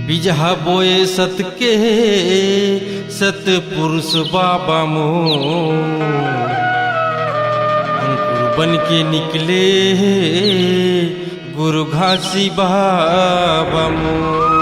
बिजहा बोए सत के सतपुरुष बाबा मोर, अंकुर बन के निकले गुरु घासी बाबा मोर।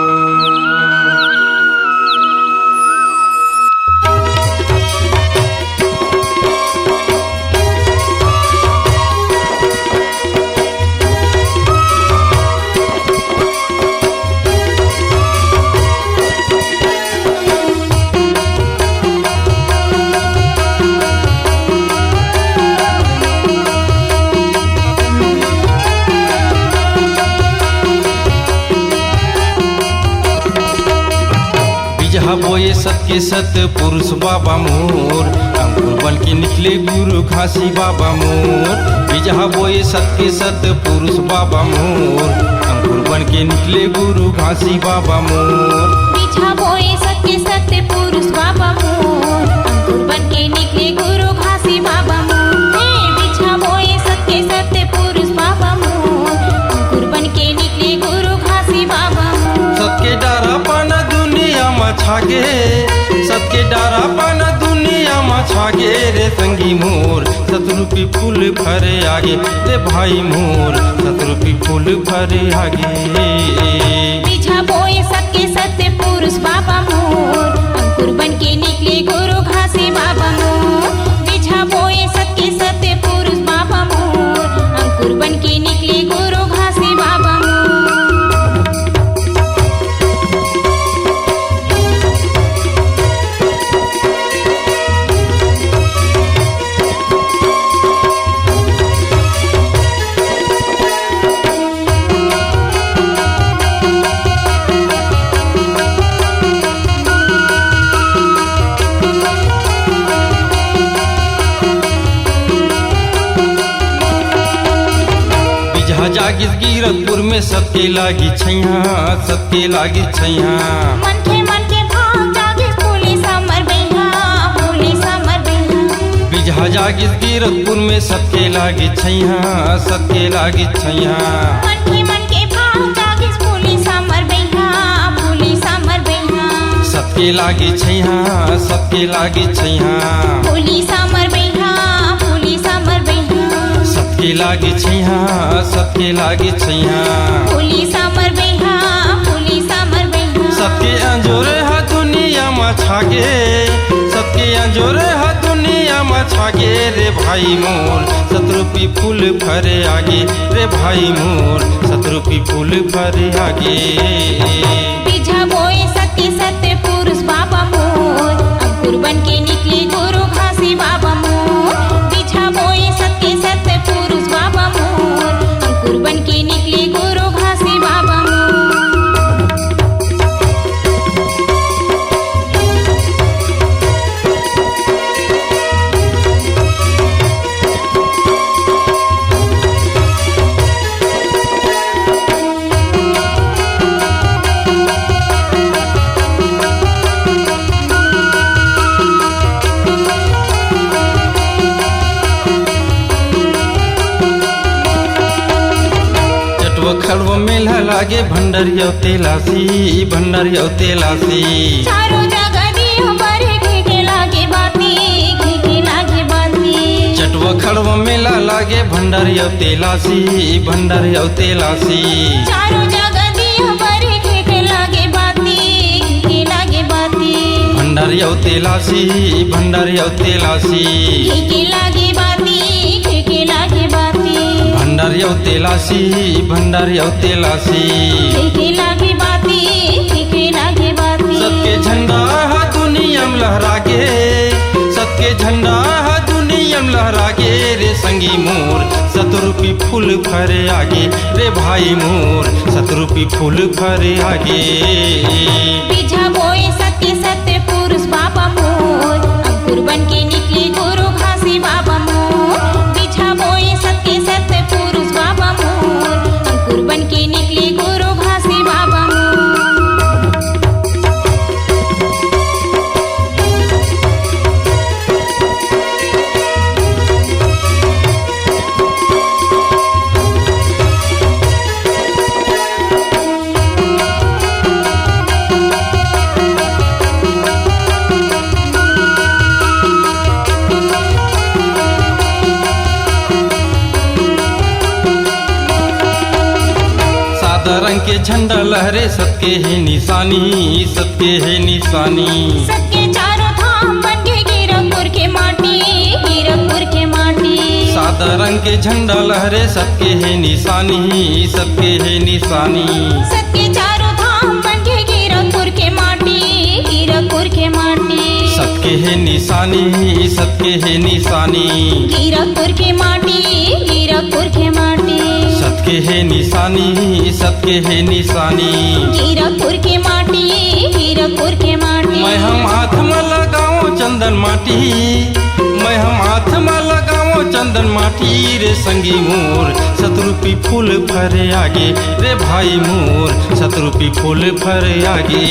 बोए सत के सत पुरुष बाबा मोर, अंकुर बन के निकले गुरु घासी बाबा मोर। बिजहा बोए सत के सत पुरुष बाबा मोर, अंकुर बन के निकले गुरु घासी बाबा मोर। बिजहा बोए सत के सत पुरुष बाबा मोर, अंकुर बन के निकले गुरु घासी बाबा मोर। बिजहा बोए सत के सत पुरुष बाबा मोर, अंकुर बन के निकले गुरु घासी बाबा मोर। सबके डारा पाना दुनिया में छागे, सबके डारा पाना दुनिया में छागे रे संगी मोर। सतरूपी फूल भरे आगे रे भाई मोर, सतरूपी फूल भरे आगे। बिजहा बोए सत के सत पुरुष बाबा मोर, अंकुर बन के निकले गुरु घासी बाबा मोर। बिजहा बोए सत के सत पुरुष बाबा मोर, अंकुर बन के निकले गुरु घासी बाबा मोर। जागिस गिरतपुर में सबके लागी छैया, सबके लागी छैया। मन के भाग जागिस पुलिस अमर बैहा, पुलिस अमर बैहा। बिजहा जागिस गिरतपुर में सबके लागी छैया, सबके लागी छैया। मन के भाग जागिस पुलिस अमर बैहा, पुलिस अमर बैहा। सबके लागी छैया, सबके लागी छैया। पुलिस अमर बैहा, पुलिस अमर बैहा। सबके लागी छैया, सबके लागी छैया। पुलिस अमर बैहा, पुलिस अमर बैहा। सबके अंजोरे हा दुनिया में छागे, सबके अंजोरे हा दुनिया में छागे रे भाई मोर। सतरूपी फूल भरे आगे रे भाई मोर, सतरूपी फूल भरे आगे। बिजहा बोए सत के सत पुरुष बाबा मोर, अंकुर बन के निकले गुरु घासी बाबा मोर। बिजहा बोए सत के सत पुरुष बाबा मोर, अंकुर बन के निकले गुरु घासी बाबा मोर। खड़व मेला लागे भंडरिया तेलासी, भंडरिया तेलासी। चारों जगह दियो बरे घे लागे बाती, घे लागे बाती। चटवा खड़व मेला लागे भंडरिया तेलासी, भंडरिया तेलासी। चारों जगह दियो बरे घे लागे बाती, घे लागे बाती। भंडरिया तेलासी, भंडरिया तेलासी। घे लागे बाती, घे लागे बाती। भंडरिया तेलासी, भंडरिया तेलासी। घे लागे बाती, घे लागे बाती। सबके झंडा हा दुनिया में लहरागे, सबके झंडा हा दुनिया में लहरागे रे संगी मोर। सतरूपी फूल भरे आगे रे भाई मोर, सतरूपी फूल भरे आगे। बिजहा बोए सत के सत पुरुष बाबा मोर, अंकुर बन के निकले गुरु घासी बाबा मोर। बिजहा बोए सत के सत पुरुष बाबा मोर, अंकुर बन के निकले गुरु घासी बाबा मोर। सादा रंग के झंडा लहरे सबके है निशानी, सबके है निशानी। सबके चारों धाम बन के हीरकपुर के माटी, हीरकपुर के माटी। सादा रंग के झंडा लहरे सबके है निशानी, सबके है निशानी। सबके चारों धाम बन के हीरकपुर के माटी, हीरकपुर के माटी। सबके है निशानी, सबके है निशानी। हीरकपुर के माटी, हीरकपुर के माटी। सबके है निशानी, सबके है निशानी। हीरकपुर के माटी, हीरकपुर के माटी। मैं हम हाथ में लगाओ चंदन माटी, मैं हम हाथ में लगाओ चंदन माटी। रे संगी मोर शत्रुपी फूल फरे आगे, रे भाई मोर शत्रुपी फूल फरे आगे।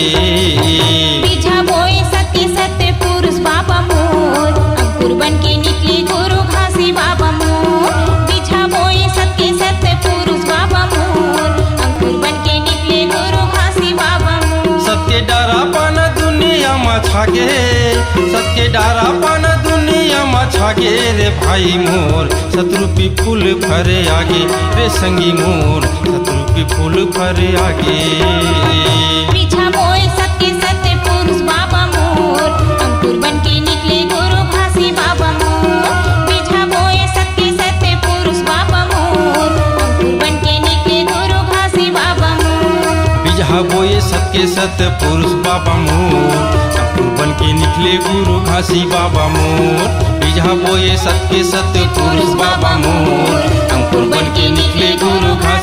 बीजा बोए सत्य सत्य पुरुष बाबा मोर, अंकुर बन के निकले गुरु घासी बाबा मोर। बीजा बोए सत्य सत्य पुरुष बाबा मोर, अंकुर बन के निकले गुरु घासी बाबा मोर। सबके डारा पान दुनिया में छागे, सबके डारा पान दुनिया में छागे। रे भाई मोर शत्रुपी फूल फरे आगे, रे संगी मोर शत्रुपी फूल फरे आगे। बीजा बोए सत्य सत्य पुरुष बाबा मोर, अंकुर बन के निकले गुरु घासी बाबा मोर। बीजा बोए सत्य सत्य पुरुष बाबा मोर, अंकुर बन के निकले गुरु घासी बाबा मोर। बिजहा बोए सबके सत्य पुरुष बाबा मोर, अंकुर बन के निकले गुरु घासी बाबा मोर। बिजहा बोए सबके सत्य पुरुष बाबा मोर, अंकुर बन के निकले गुरु घासी